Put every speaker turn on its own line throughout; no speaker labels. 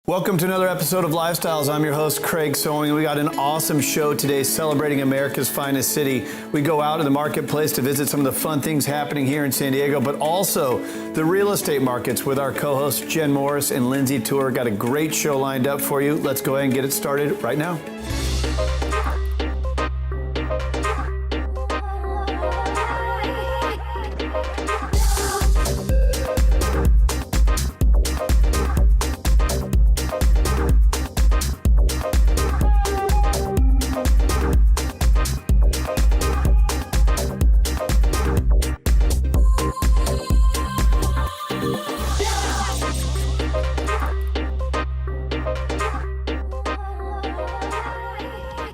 Welcome to another episode of Lifestyles. I'm your host, Craig Sewing. We got an awesome show today celebrating America's finest city. We go out to the marketplace to visit some of the fun things happening here in San Diego, but also the real estate markets with our co-hosts Jen Morris and Lindsay Tour. Got a great show lined up for you. Let's go ahead and get it started right now.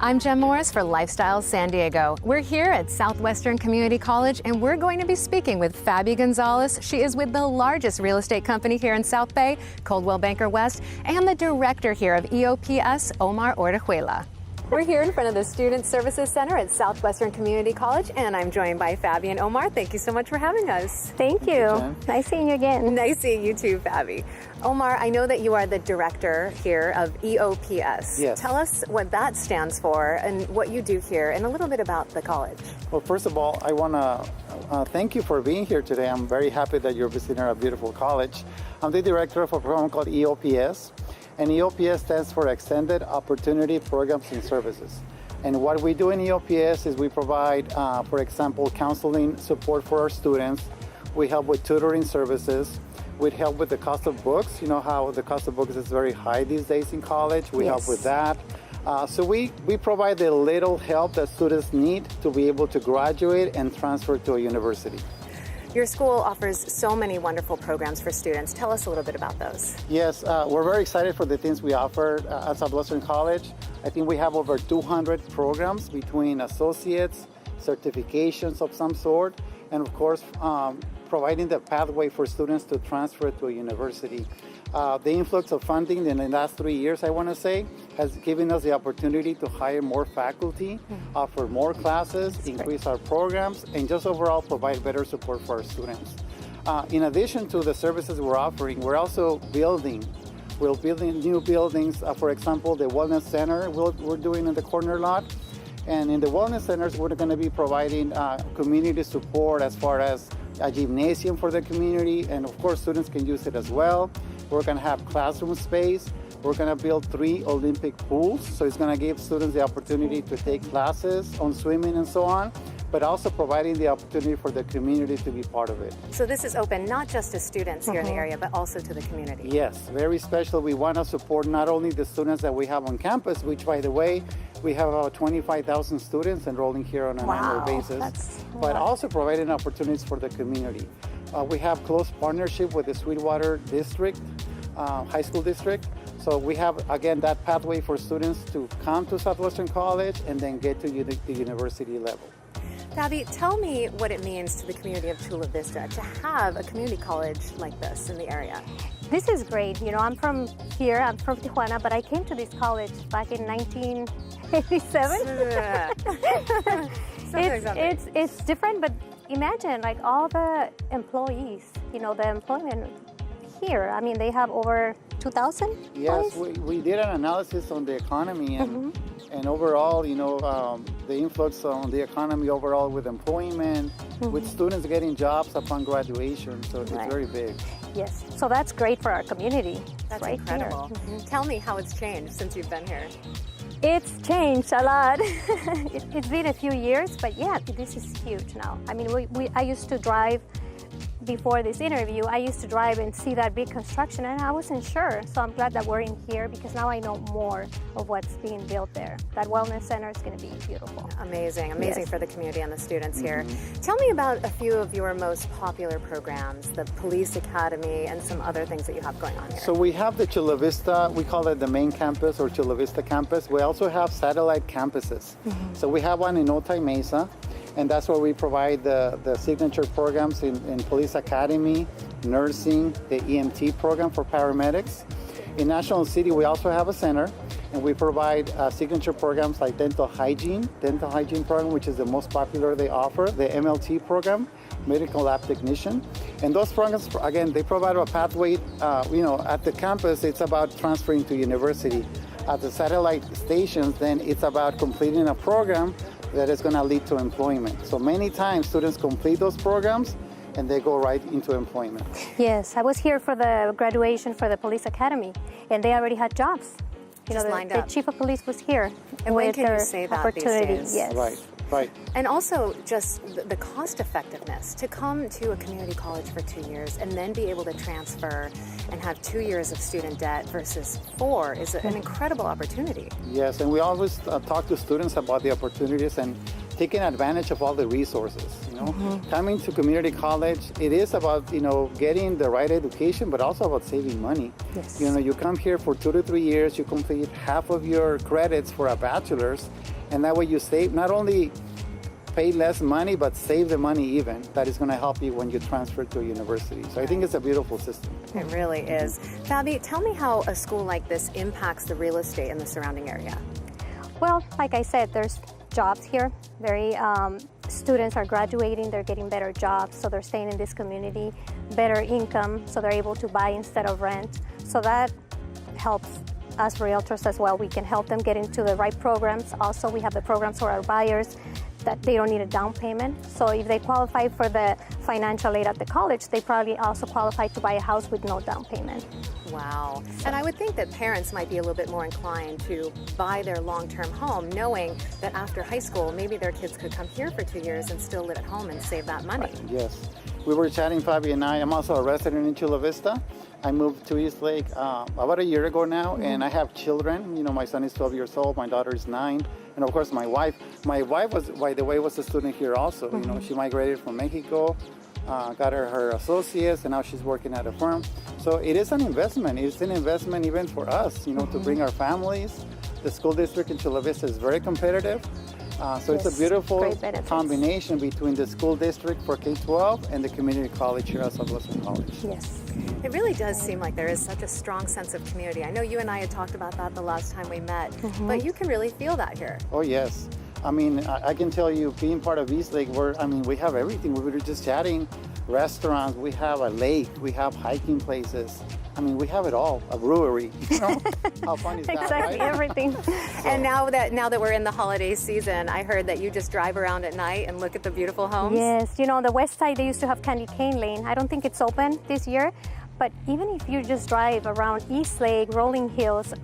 I'm Jen Morris for Lifestyles San Diego. We're here at Southwestern Community College and we're going to be speaking with Fabi Gonzalez. She is with the largest real estate company here in South Bay, Coldwell Banker West, and the director here of EOPS, Omar Orejuela. We're here in front of the Student Services Center at Southwestern Community College, and I'm joined by Fabi and Omar. Thank you so much for having us.
Thank you. Nice seeing you again.
Nice seeing you too, Fabi. Omar, I know that you are the director here of EOPS.
Yes.
Tell us what that stands for and what you do here and a little bit about the college.
Well, first of all, I want to thank you for being here today. I'm very happy that you're visiting our beautiful college. I'm the director of a program called EOPS. And EOPS stands for Extended Opportunity Programs and Services. And what we do in EOPS is we provide, for example, counseling support for our students. We help with tutoring services. We help with the cost of books. You know how the cost of books is very high these days in college. We help with that. So we provide the little help that students need to be able to graduate and transfer to a university.
Your school offers so many wonderful programs for students. Tell us a little bit about those.
Yes, we're very excited for the things we offer at Southwestern College. I think we have over 200 programs between associates, certifications of some sort, and of course, providing the pathway for students to transfer to a university. The influx of funding in the last 3 years, I want to say, has given us the opportunity to hire more faculty, offer more classes, increase our programs, and just overall provide better support for our students. In addition to the services we're offering, we're also building. We're building new buildings. For example, the Wellness Center we're doing in the corner lot. And in the Wellness Centers, we're going to be providing community support as far as a gymnasium for the community. And of course, students can use it as well. We're going to have classroom space. We're going to build 3 Olympic pools. So it's going to give students the opportunity to take classes on swimming and so on, but also providing the opportunity for the community to be part of it.
So this is open not just to students here in the area, but also to the community.
Yes, very special. We want to support not only the students that we have on campus, which by the way, we have about 25,000 students enrolling here on an annual basis, but also providing opportunities for the community. We have close partnership with the Sweetwater District, High School District. So we have, again, that pathway for students to come to Southwestern College and then get to the university level.
Fabi, tell me what it means to the community of Chula Vista to have a community college like this in the area.
This is great. You know, I'm from here, I'm from Tijuana, but I came to this college back in 1987. It's different, but imagine like all the employees, you know, the employment here. I mean, they have over 2,000?
Yes, we did an analysis on the economy and overall, you know, the influx on the economy overall with employment, with students getting jobs upon graduation, so it's very big.
Yes, so that's great for our community.
That's right, incredible. Tell me how it's changed since you've been here.
It's changed a lot. It's been a few years, but yeah, this is huge now. I mean, I used to drive. Before this interview, I used to drive and see that big construction and I wasn't sure. So I'm glad that we're in here because now I know more of what's being built there. That Wellness Center is going to be beautiful.
Amazing for the community and the students here. Tell me about a few of your most popular programs, the Police Academy and some other things that you have going on here.
So we have the Chula Vista, we call it the main campus or Chula Vista campus. We also have satellite campuses. So we have one in Otay Mesa. And that's where we provide the signature programs in Police Academy, nursing, the EMT program for paramedics. In National City, we also have a center, And we provide signature programs like dental hygiene program, which is the most popular they offer, the MLT program, medical lab technician. And those programs, again, they provide a pathway, at the campus, it's about transferring to university. At the satellite stations, then it's about completing a program that is going to lead to employment. So many times students complete those programs and they go right into employment.
Yes, I was here for the graduation for the police academy, and they already had jobs. The chief of police was here.
And when can you say that these days?
Yes.
Right.
And also just the cost effectiveness to come to a community college for 2 years and then be able to transfer and have 2 years of student debt versus 4 is an incredible opportunity.
Yes, and we always talk to students about the opportunities and taking advantage of all the resources. Coming to community college, it is about getting the right education, but also about saving money.
Yes.
You come here for 2 to 3 years, you complete half of your credits for a bachelor's, and that way you save, not only pay less money, but save the money even. That is going to help you when you transfer to a university. So I think it's a beautiful system.
It really is. Fabi, tell me how a school like this impacts the real estate in the surrounding area.
Well, like I said, there's jobs here. Students are graduating, they're getting better jobs, so they're staying in this community, better income, so they're able to buy instead of rent. So that helps us realtors as well. We can help them get into the right programs. Also, we have the programs for our buyers that they don't need a down payment. So if they qualify for the financial aid at the college, they probably also qualify to buy a house with no down payment.
Wow. And I would think that parents might be a little bit more inclined to buy their long-term home, knowing that after high school, maybe their kids could come here for 2 years and still live at home and save that money.
Yes. We were chatting, Fabi and I. I'm also a resident in Chula Vista. I moved to East Lake about a year ago now, and I have children. My son is 12 years old, my daughter is 9, and of course my wife. My wife was, by the way, was a student here also. She migrated from Mexico, got her associates, and now she's working at a firm. So it is an investment. It's an investment even for us, to bring our families. The school district in Chula Vista is very competitive. So it's a beautiful combination between the school district for K-12 and the community college here at Southwestern College.
Yes.
It really does seem like there is such a strong sense of community. I know you and I had talked about that the last time we met, but you can really feel that here.
Oh, yes. I mean, I can tell you, being part of East Lake, we have everything. We were just chatting, restaurants, we have a lake, we have hiking places. We have it all, a brewery. How fun is that,
exactly,
right?
everything.
And now that we're in the holiday season, I heard that you just drive around at night and look at the beautiful homes.
Yes, the west side, they used to have Candy Cane Lane. I don't think it's open this year, but even if you just drive around East Lake, Rolling Hills,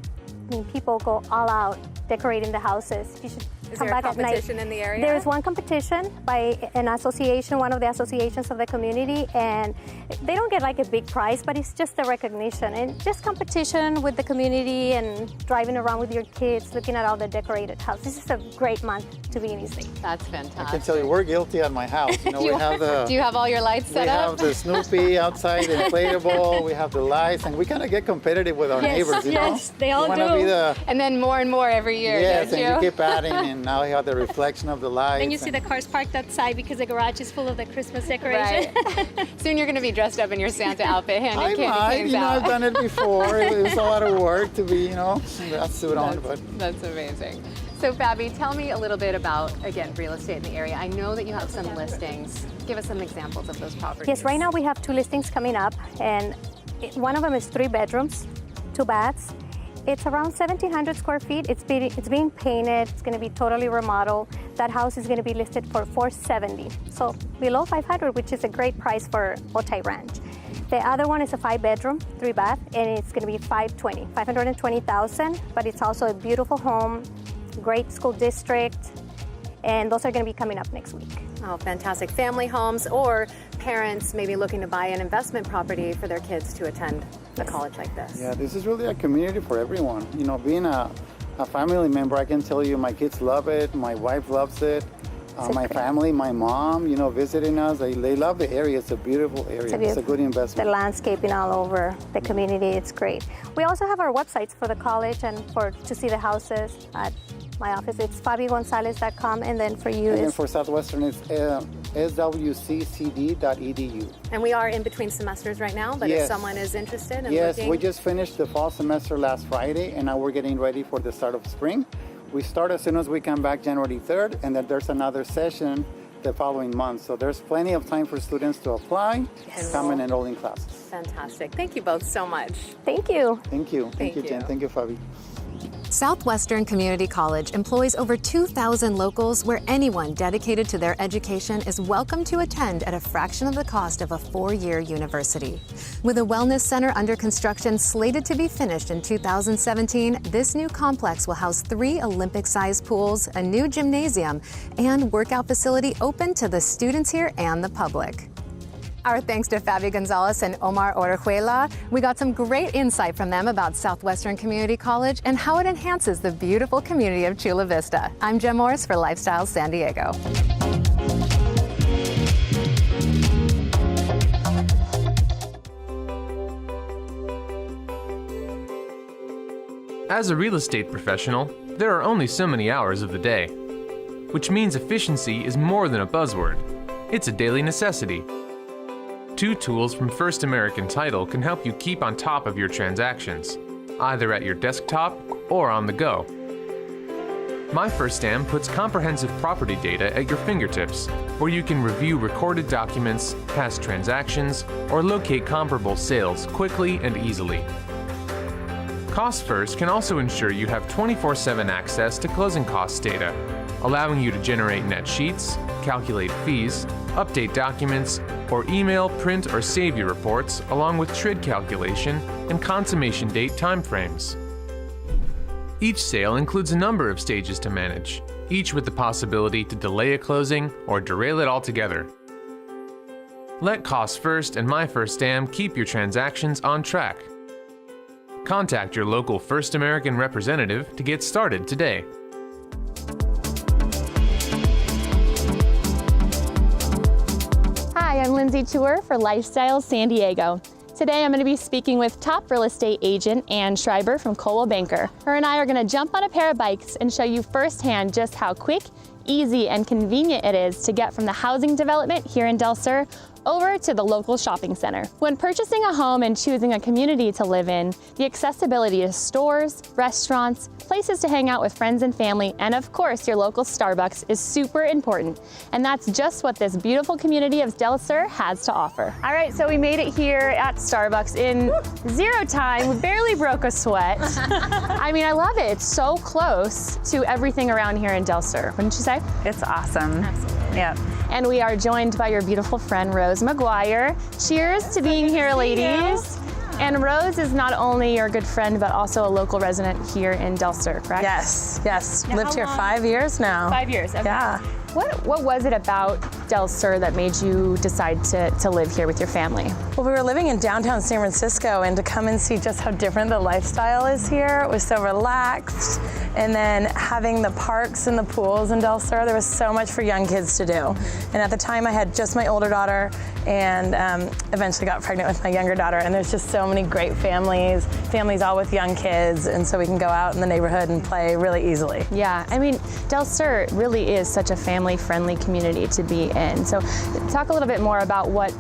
people go all out decorating the houses. You should
Is
come
there a
back at night.
competition in the area?
There is one competition by an association, one of the associations of the community, and they don't get like a big prize, but it's just a recognition and just competition with the community and driving around with your kids, looking at all the decorated houses. This is a great month to be in East Lake.
That's fantastic.
I can tell you, we're guilty at my house. We have the.
Do you have all your lights set up?
We have the Snoopy outside, inflatable. We have the lights, and we kind of get competitive with our neighbors.
Yes, they all do.
And then more and more every year.
Yes,
don't
and you keep adding, and now you have the reflection of the lights.
And you see the cars parked outside because the garage is full of the Christmas decoration.
Right. Soon you're going to be dressed up in your Santa outfit, handing candy canes out.
I've done it before. It was a lot of work to be, that suit on. But
that's amazing. So Fabi, tell me a little bit about, again, real estate in the area. I know that you have some listings. Give us some examples of those properties.
Yes, right now we have 2 listings coming up, and one of them is 3 bedrooms, 2 baths. It's around 1,700 square feet. It's being painted. It's going to be totally remodeled. That house is going to be listed for $470, so below $500, which is a great price for Otay Ranch. The other one is a 5-bedroom, 3-bath, and it's going to be $520,000. But it's also a beautiful home, great school district, and those are going to be coming up next week.
Oh, fantastic. Family homes or parents maybe looking to buy an investment property for their kids to attend a college like this.
Yeah, this is really a community for everyone. Being a family member, I can tell you my kids love it, my wife loves it, my family, my mom, visiting us, they love the area. It's a beautiful area. It's a good investment.
The landscaping all over the community, it's great. We also have our websites for the college and to see the houses at my office. It's FabiGonzalez.com, and then for you
and then for Southwestern, it's swccd.edu.
And we are in between semesters right now, but if
Yes.
someone is interested in
Yes,
looking...
we just finished the fall semester last Friday, and now we're getting ready for the start of spring. We start as soon as we come back January 3rd, and then there's another session the following month. So there's plenty of time for students to apply, come and enroll in classes.
Fantastic. Thank you both so much.
Thank you.
Thank you. Thank you, Jen.
you.
Thank you, Fabi.
Southwestern Community College employs over 2,000 locals where anyone dedicated to their education is welcome to attend at a fraction of the cost of a 4-year university. With a wellness center under construction slated to be finished in 2017, this new complex will house 3 Olympic-sized pools, a new gymnasium, and workout facility open to the students here and the public. Our thanks to Fabi Gonzalez and Omar Orejuela. We got some great insight from them about Southwestern Community College and how it enhances the beautiful community of Chula Vista. I'm Jem Morris for Lifestyle San Diego.
As a real estate professional, there are only so many hours of the day, which means efficiency is more than a buzzword. It's a daily necessity. 2 tools from First American Title can help you keep on top of your transactions, either at your desktop or on the go. My First Am puts comprehensive property data at your fingertips, where you can review recorded documents, past transactions, or locate comparable sales quickly and easily. Cost First can also ensure you have 24/7 access to closing costs data, allowing you to generate net sheets, calculate fees, update documents, or email, print, or save your reports, along with TRID calculation and consummation date timeframes. Each sale includes a number of stages to manage, each with the possibility to delay a closing or derail it altogether. Let Cost First and My First Am keep your transactions on track. Contact your local First American representative to get started today.
Hi, I'm Lindsay Tour for Lifestyle San Diego. Today I'm going to be speaking with top real estate agent Ann Schreiber from Coldwell Banker. Her and I are going to jump on a pair of bikes and show you firsthand just how quick, easy, and convenient it is to get from the housing development here in Del Sur over to the local shopping center. When purchasing a home and choosing a community to live in, the accessibility to stores, restaurants, places to hang out with friends and family, and of course your local Starbucks is super important. And that's just what this beautiful community of Del Sur has to offer. All right, so we made it here at Starbucks in 0 time. We barely broke a sweat. I mean, I love it. It's so close to everything around here in Del Sur, wouldn't you say?
It's awesome.
Absolutely.
Yeah.
And we are joined by your beautiful friend, Rose McGuire. Cheers to being here, ladies. And Rose is not only your good friend, but also a local resident here in Del Sur, correct?
Yes.
Now,
Lived here
long?
5 years now.
5 years, okay.
Yeah.
What was it about Del Sur that made you decide to live here with your family?
Well, we were living in downtown San Francisco, and to come and see just how different the lifestyle is here, it was so relaxed. And then having the parks and the pools in Del Sur, there was so much for young kids to do. And at the time I had just my older daughter and eventually got pregnant with my younger daughter. And there's just so many great families all with young kids. And so we can go out in the neighborhood and play really easily.
Yeah, I mean, Del Sur really is such a family-friendly community to be in. So talk a little bit more about what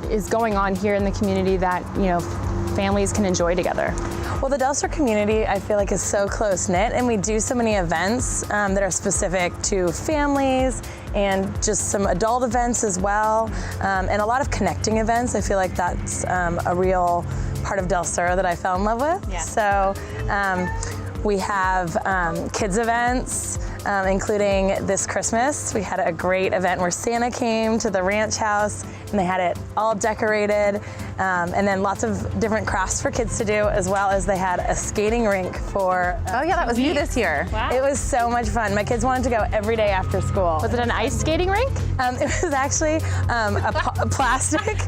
is going on here in the community that, you know, families can enjoy together.
Well, the Del Sur community, I feel like, is so close-knit, and we do so many events that are specific to families and just some adult events as well, and a lot of connecting events. I feel like that's a real part of Del Sur that I fell in love with.
Yeah.
So we have kids events, including this Christmas. We had a great event where Santa came to the ranch house and they had it all decorated, and then lots of different crafts for kids to do, as well as they had a skating rink for
Oh yeah, that was new this year.
Wow.
It was so much fun. My kids wanted to go every day after school.
Was it an ice skating rink?
It was actually a plastic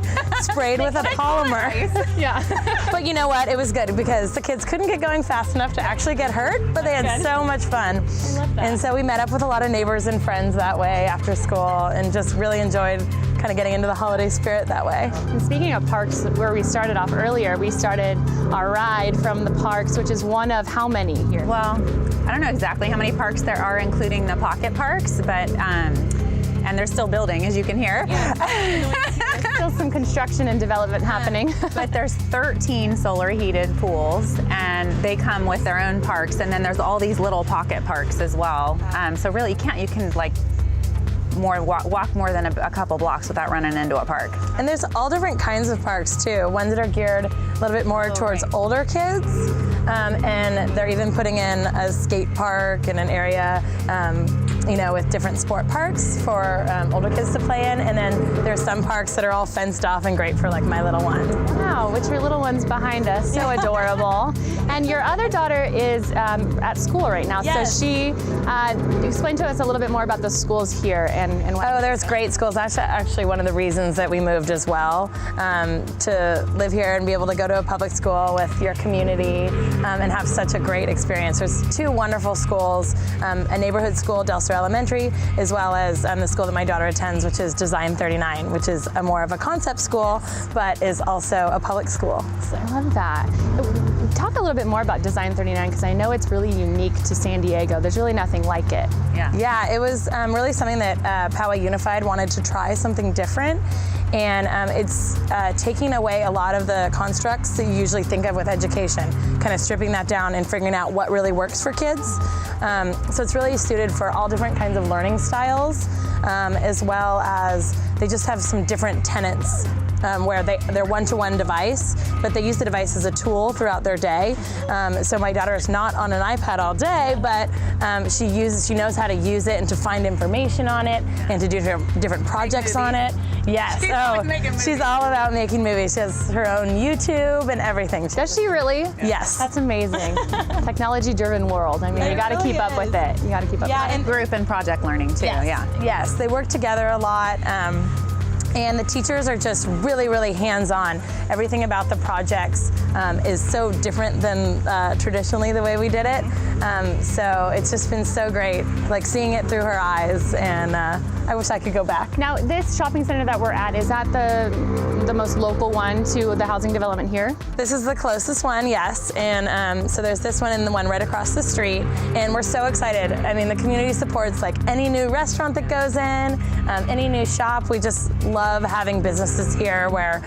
sprayed with a polymer.
Yeah.
But you know what? It was good because the kids couldn't get going fast enough to actually get hurt, but they had so much fun.
I love that.
And so we met up with a lot of neighbors and friends that way after school and just really enjoyed kind of getting into the holiday spirit that way.
And speaking of parks, where we started off earlier, we started our ride from the parks, which is one of how many here?
Well, I don't know exactly how many parks there are, including the pocket parks, but and they're still building, as you can hear.
There's still some construction and development happening.
But there's 13 solar heated pools, and they come with their own parks, and then there's all these little pocket parks as well. So really you can like walk more than a couple blocks without running into a park.
And there's all different kinds of parks too. Ones that are geared a little bit more towards older kids, and they're even putting in a skate park and an area, with different sport parks for older kids to play in. And then there's some parks that are all fenced off and great for like my little one.
Wow, which your little one's behind us, so adorable. And your other daughter is at school right now,
Yes.
so she explained to us a little bit more about the schools here and what.
Oh, there's great schools. That's actually one of the reasons that we moved as well, to live here and be able to go to a public school with your community and have such a great experience. There's two wonderful schools, a neighborhood school, Del Sur Elementary, as well as the school that my daughter attends, which is Design 39, which is more of a concept school, but is also a public school. So.
I love that. Talk a little bit more about Design 39, because I know it's really unique to San Diego. There's really nothing like it.
Yeah, it was really something that Poway Unified wanted to try something different. And it's taking away a lot of the constructs that you usually think of with education, kind of stripping that down and figuring out what really works for kids. So it's really suited for all different kinds of learning styles, as well as they just have some different tenets. Where they're one-to-one device, but they use the device as a tool throughout their day. So my daughter is not on an iPad all day, but she knows how to use it and to find information on it and to do different projects on it. Yes, she's all about making movies. She has her own YouTube and everything.
Does she really?
Yes.
That's amazing. Technology-driven world. I mean, you got to keep up with it. You got to keep up with it.
And group and project learning too.
Yes, they work together a lot. And the teachers are just really, really hands-on. Everything about the projects is so different than traditionally the way we did it. So it's just been so great, like seeing it through her eyes, and I wish I could go back.
Now, this shopping center that we're at, is that the most local one to the housing development here?
This is the closest one, yes. And so there's this one and the one right across the street. And we're so excited. I mean, the community supports like any new restaurant that goes in, any new shop. We just love having businesses here where,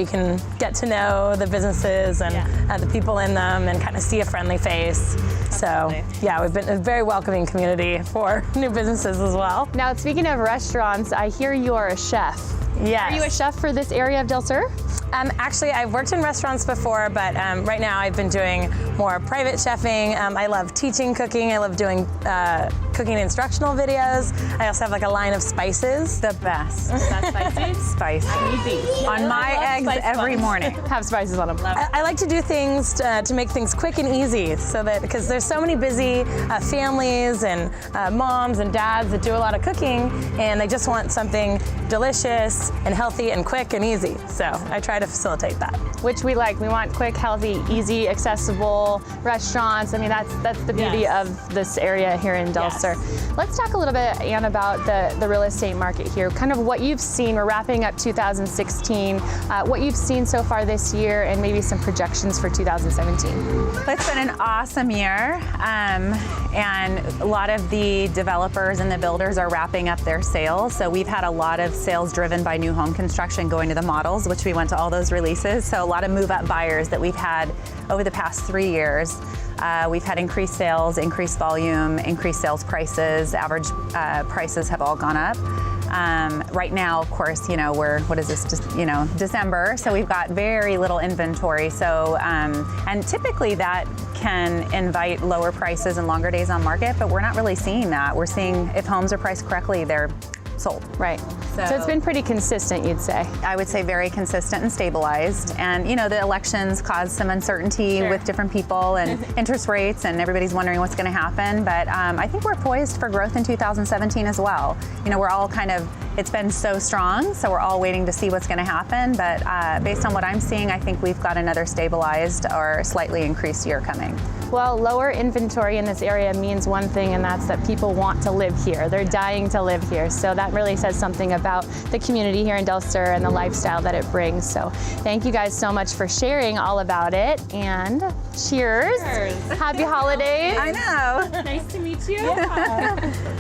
you can get to know the businesses and the people in them and kind of see a friendly face. So, yeah, we've been a very welcoming community for new businesses as well.
Now, speaking of restaurants, I hear you're a chef.
Yes.
Are you a chef for this area of Del Sur?
Actually, I've worked in restaurants before, but right now I've been doing more private chefing. I love teaching cooking. I love doing cooking instructional videos. I also have like a line of spices.
The best.
That's spicy?
Spicy. On my eggs every morning.
Have spices on them.
I like to do things to make things quick and easy, so that because there's so many busy families and moms and dads that do a lot of cooking, and they just want something delicious and healthy and quick and easy. So I try to facilitate that.
Which we like. We want quick, healthy, easy, accessible restaurants. I mean, that's the beauty of this area here in Del Sur. Let's talk a little bit, Anne, about the real estate market here. Kind of what you've seen. We're wrapping up 2016. What you've seen so far this year, and maybe some projections for 2017.
It's been an awesome year, and a lot of the developers and the builders are wrapping up their sales. So we've had a lot of sales driven by new home construction going to the models, which we went to all those releases. So a lot of move-up buyers that we've had over the past 3 years. We've had increased sales, increased volume, increased sales prices. Average prices have all gone up. Right now, of course, we're, December, so we've got very little inventory. So, and typically that can invite lower prices and longer days on market, but we're not really seeing that. We're seeing if homes are priced correctly, they're sold.
Right. So it's been pretty consistent, you'd say.
I would say very consistent and stabilized. And the elections caused some uncertainty with different people and interest rates, and everybody's wondering what's going to happen. But I think we're poised for growth in 2017 as well. We're all it's been so strong, so we're all waiting to see what's going to happen. But based on what I'm seeing, I think we've got another stabilized or slightly increased year coming.
Well, lower inventory in this area means one thing, and that's that people want to live here. They're dying to live here. So that really says something about the community here in Del Sur and the lifestyle that it brings. So thank you guys so much for sharing all about it. And cheers. Happy holidays.
I know.
Nice to meet you.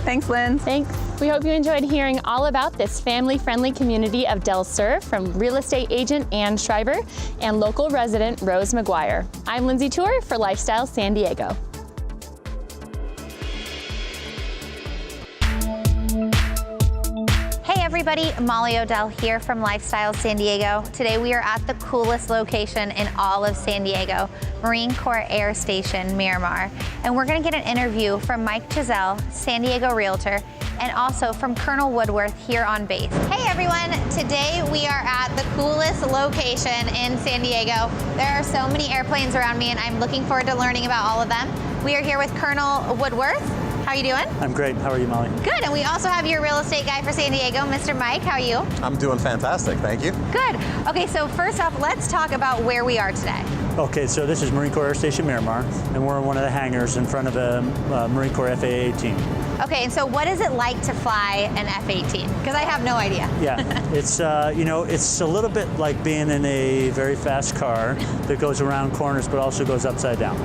Thanks, Lynn.
Thanks. We hope you enjoyed hearing all about this family-friendly community of Del Sur from real estate agent Ann Schreiber and local resident Rose McGuire. I'm Lindsay Tour for Lifestyle San Diego.
Hey everybody, Molly Odell here from Lifestyle San Diego. Today we are at the coolest location in all of San Diego, Marine Corps Air Station, Miramar. And we're gonna get an interview from Mike Chiesl, San Diego Realtor, and also from Colonel Woodworth here on base. Hey everyone, today we are at the coolest location in San Diego. There are so many airplanes around me and I'm looking forward to learning about all of them. We are here with Colonel Woodworth. How are you doing?
I'm great. How are you, Molly?
Good, and we also have your real estate guy for San Diego, Mr. Mike. How are you?
I'm doing fantastic, thank you.
Good. Okay, so first off, let's talk about where we are today.
Okay, so this is Marine Corps Air Station Miramar, and we're in one of the hangars in front of a Marine Corps FA-18.
Okay, and so what is it like to fly an F-18? Because I have no idea.
Yeah, it's it's a little bit like being in a very fast car that goes around corners but also goes upside down.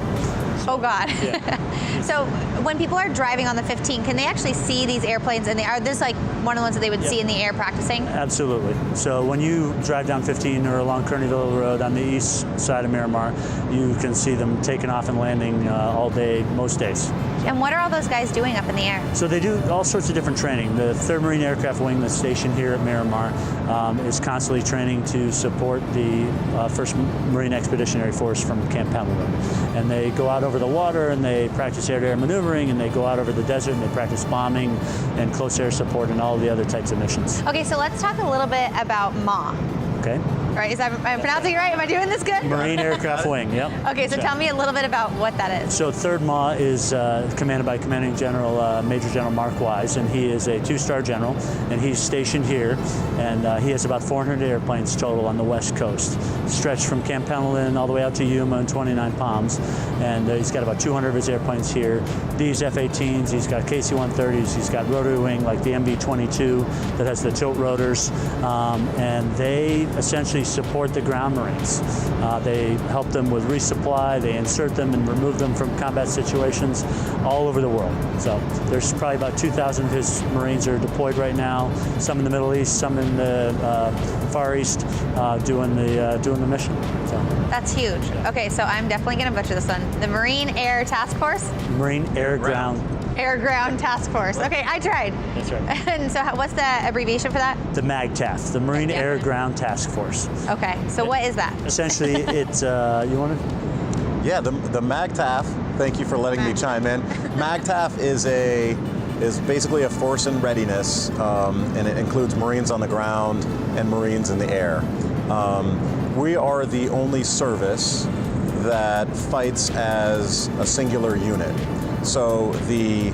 Oh God.
Yeah.
So when people are driving on the 15, can they actually see these airplanes? And are this like one of the ones that they would see in the air practicing?
Absolutely. So when you drive down 15 or along Kearnyville Road on the east side of Miramar, you can see them taking off and landing all day, most days.
And what are all those guys doing up in the air?
So they do all sorts of different training. The 3rd Marine Aircraft Wing that's stationed here at Miramar is constantly training to support the 1st Marine Expeditionary Force from Camp Pendleton. And they go out over the water and they practice air-to-air maneuvering, and they go out over the desert and they practice bombing and close air support and all the other types of missions.
Okay, so let's talk a little bit about MAW.
Okay.
All right, am I pronouncing it right? Am I doing this good?
Marine Aircraft Wing, yep.
Okay, so tell me a little bit about what that is.
So 3rd MAW is commanded by Commanding General, Major General Mark Wise, and he is a 2-star general, and he's stationed here, and he has about 400 airplanes total on the West Coast, stretched from Camp Pendleton all the way out to Yuma and 29 Palms, and he's got about 200 of his airplanes here. These F-18s, he's got KC-130s, he's got rotary wing like the MB-22 that has the tilt rotors, and they essentially support the ground Marines. They help them with resupply, they insert them and remove them from combat situations all over the world. So there's probably about 2,000 of his Marines are deployed right now, some in the Middle East, some in the Far East, doing the mission. So.
That's huge. Okay, so I'm definitely going to butcher this one. The Marine Air Task Force?
Marine Air Ground.
Air Ground Task Force. Okay, I tried.
That's right.
And so what's the abbreviation for that?
The MAGTAF, the Marine Air Ground Task Force.
Okay, so what is that?
Essentially, it's, you want to?
Yeah, the MAGTAF, thank you for letting me chime in. MAGTAF is basically a force in readiness, and it includes Marines on the ground and Marines in the air. We are the only service that fights as a singular unit. So the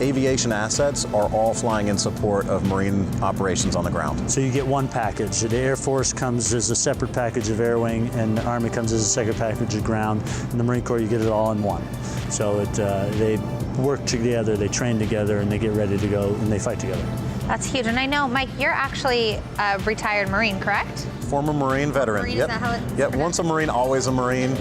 aviation assets are all flying in support of Marine operations on the ground.
So you get one package. The Air Force comes as a separate package of air wing, and the Army comes as a separate package of ground. In the Marine Corps, you get it all in one. So they work together, they train together, and they get ready to go, and they fight together.
That's huge. And I know, Mike, you're actually a retired Marine, correct?
Former Marine veteran.
Marine,
yep.
Is that how it's
Yep. Once a Marine, always a Marine.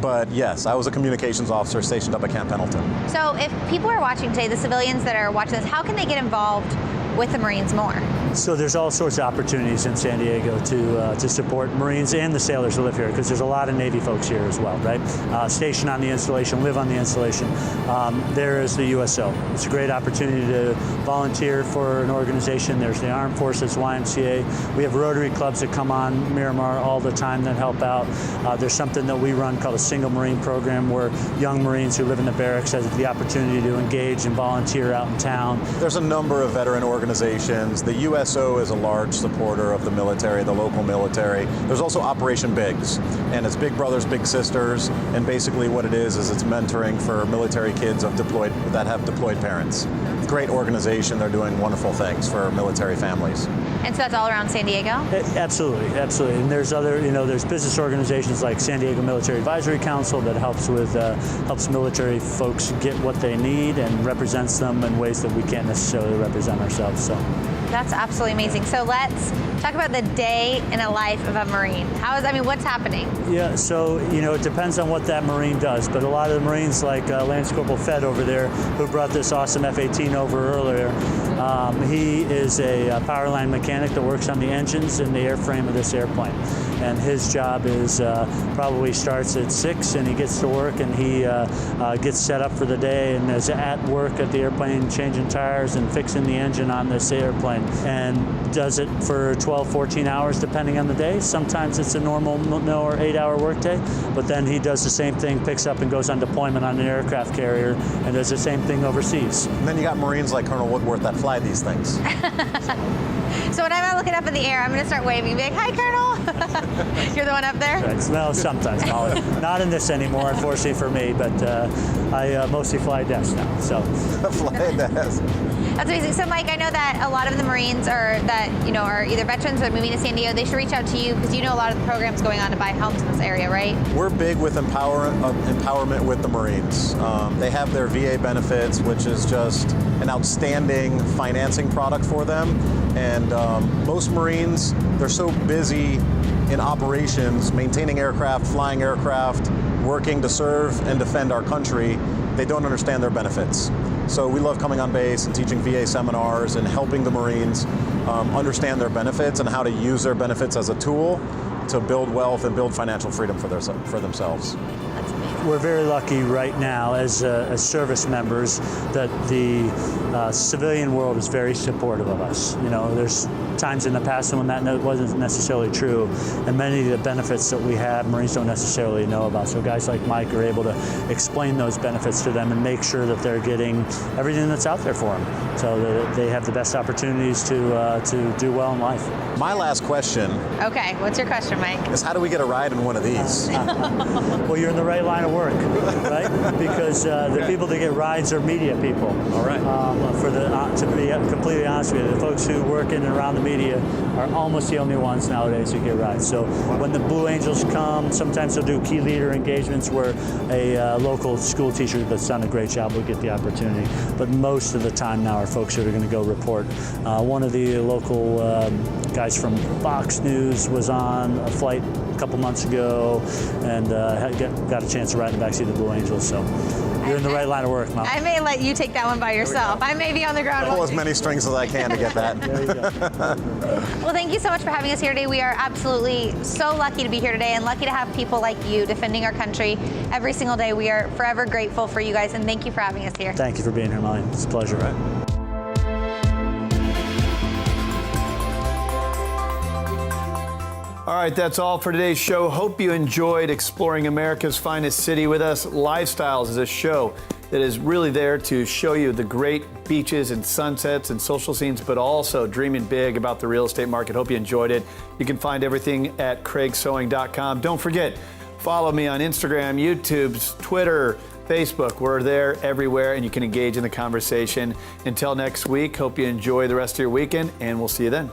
But yes, I was a communications officer stationed up at Camp Pendleton.
So if people are watching today, the civilians that are watching this, how can they get involved with the Marines more?
So there's all sorts of opportunities in San Diego to support Marines and the sailors who live here, because there's a lot of Navy folks here as well, right? Stationed on the installation, live on the installation. There is the USO. It's a great opportunity to volunteer for an organization. There's the Armed Forces, YMCA. We have Rotary clubs that come on Miramar all the time that help out. There's something that we run called a Single Marine Program, where young Marines who live in the barracks have the opportunity to engage and volunteer out in town.
There's a number of veteran organizations. The USO is a large supporter of the military, the local military. There's also Operation Bigs, and it's Big Brothers, Big Sisters, and basically what it is it's mentoring for military kids that have deployed parents. Great organization. They're doing wonderful things for military families.
And so that's all around San Diego?
Absolutely, absolutely. And there's other, there's business organizations like San Diego Military Advisory Council that helps military folks get what they need and represents them in ways that we can't necessarily represent ourselves. So
that's absolutely amazing. So let's Talk about the day in a life of a Marine. What's happening?
Yeah, so, it depends on what that Marine does, but a lot of the Marines, like Lance Corporal Fed over there, who brought this awesome F-18 over earlier, he is a power line mechanic that works on the engines and the airframe of this airplane. And his job is probably starts at 6 and he gets to work and he gets set up for the day and is at work at the airplane changing tires and fixing the engine on this airplane, and does it for 12, 14 hours depending on the day. Sometimes it's a normal 8-hour workday, but then he does the same thing, picks up and goes on deployment on an aircraft carrier and does the same thing overseas.
And then you got Marines like Colonel Woodworth that fly these things.
So when I'm looking up in the air, I'm going to start waving, be like, "Hi, Colonel." You're the one up there?
Right. Well, sometimes, Molly. Not in this anymore, unfortunately for me, but I mostly fly desk now. So.
Fly desk.
That's amazing. So, Mike, I know that a lot of the Marines are either veterans or moving to San Diego. They should reach out to you because you know a lot of the programs going on to buy homes in this area, right?
We're big with empowerment with the Marines. They have their VA benefits, which is just an outstanding financing product for them. And most Marines, they're so busy in operations, maintaining aircraft, flying aircraft, working to serve and defend our country, they don't understand their benefits. So we love coming on base and teaching VA seminars and helping the Marines understand their benefits and how to use their benefits as a tool to build wealth and build financial freedom for themselves.
We're very lucky right now as service members that the civilian world is very supportive of us. There's times in the past when that wasn't necessarily true, and many of the benefits that we have, Marines don't necessarily know about. So guys like Mike are able to explain those benefits to them and make sure that they're getting everything that's out there for them, so that they have the best opportunities to do well in life.
My last question.
Okay, what's your question, Mike?
Is how do we get a ride in one of these?
Well, you're in the right line of work, right? Because the people that get rides are media people.
All right.
To be completely honest with you, the folks who work in and around the media are almost the only ones nowadays who get rides. So when the Blue Angels come, sometimes they'll do key leader engagements where a local school teacher that's done a great job will get the opportunity. But most of the time now are folks that are going to go report. One of the local guys from Fox News was on a flight a couple months ago and got a chance to ride in the backseat of the Blue Angels. So you're in the right line of work, Mom.
I may let you take that one by yourself. I may be on the ground.
Pull as many strings as I can to get that.
There you go.
Well, thank you so much for having us here today. We are absolutely so lucky to be here today and lucky to have people like you defending our country every single day. We are forever grateful for you guys, and thank you for having us here.
Thank you for being here, Molly. It's a pleasure.
All right, that's all for today's show. Hope you enjoyed exploring America's finest city with us. Lifestyles is a show that is really there to show you the great beaches and sunsets and social scenes, but also dreaming big about the real estate market. Hope you enjoyed it. You can find everything at craigsewing.com. Don't forget, follow me on Instagram, YouTube, Twitter, Facebook. We're there everywhere, and you can engage in the conversation. Until next week, hope you enjoy the rest of your weekend, and we'll see you then.